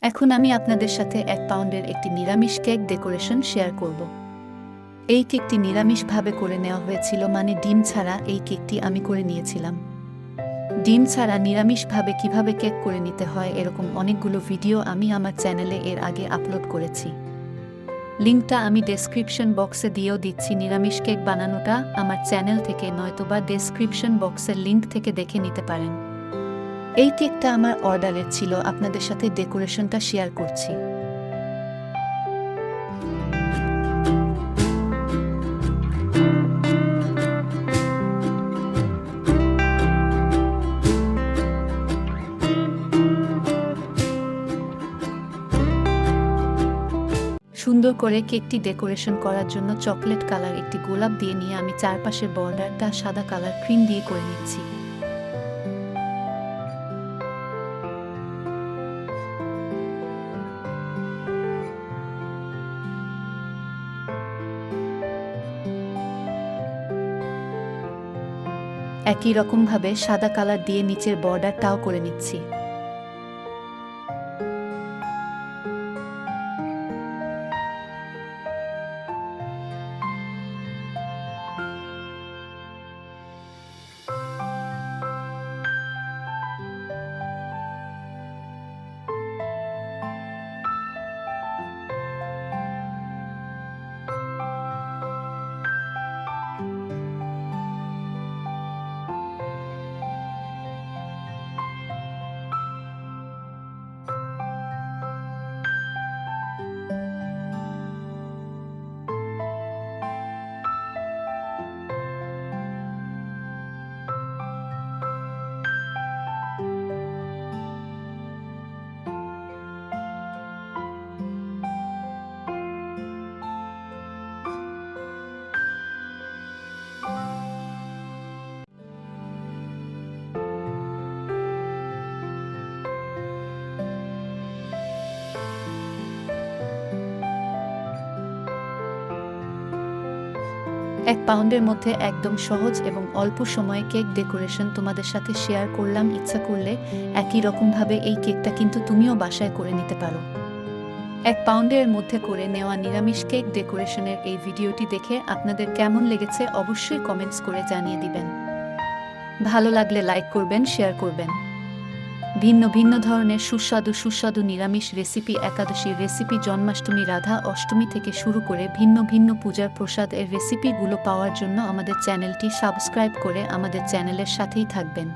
এখন আমি আপনাদের সাথে 1 পাউন্ডের একটি নিরামিষ কেক ডেকোরেশন শেয়ার করব। এই কেকটি নিরামিষভাবে করে নেওয়া হয়েছিল, মানে ডিম ছাড়া এই কেকটি আমি করে নিয়েছিলাম। ডিম ছাড়া নিরামিষভাবে কিভাবে কেক করে নিতে হয় এরকম অনেকগুলো ভিডিও আমি আমার চ্যানেলে এর আগে আপলোড করেছি। লিঙ্কটা আমি ডেসক্রিপশন বক্সে দিয়েও দিচ্ছি। নিরামিষ কেক বানানোটা আমার চ্যানেল থেকে নয়তোবা ডেসক্রিপশন বক্সের লিঙ্ক থেকে দেখে নিতে পারেন। এই কেকটা আমার অর্ডারের ছিল, আপনাদের সাথে ডেকোরেশনটা শেয়ার করছি। সুন্দর করে কেকটি ডেকোরেশন করার জন্য চকলেট কালার একটি গোলাপ দিয়ে নিয়ে আমি চারপাশের বর্ডারটা সাদা কালার ক্রিম দিয়ে করে নিচ্ছি। একই রকমভাবে সাদা কালার দিয়ে নিচের বর্ডারটাও করে নিচ্ছি। এক পাউন্ডের মধ্যে একদম সহজ এবং অল্প সময়ে কেক ডেকোরেশন তোমাদের সাথে শেয়ার করলাম। ইচ্ছা করলে একই রকমভাবে এই কেকটা কিন্তু তুমিও বাসায় করে নিতে পারো। 1 পাউন্ডের মধ্যে করে নেওয়া নিরামিষ কেক ডেকোরেশনের এই ভিডিওটি দেখে আপনাদের কেমন লেগেছে অবশ্যই কমেন্টস করে জানিয়ে দিবেন। ভালো লাগলে লাইক করবেন, শেয়ার করবেন। ভিন্ন ভিন্ন ধরনের সুস্বাদু নিরামিষ রেসিপি, একাদশীর রেসিপি, জন্মাষ্টমী, রাধা অষ্টমী থেকে শুরু করে ভিন্ন ভিন্ন পূজার প্রসাদ এর রেসিপিগুলো পাওয়ার জন্য আমাদের চ্যানেলটি সাবস্ক্রাইব করে আমাদের চ্যানেলের সাথেই থাকবেন।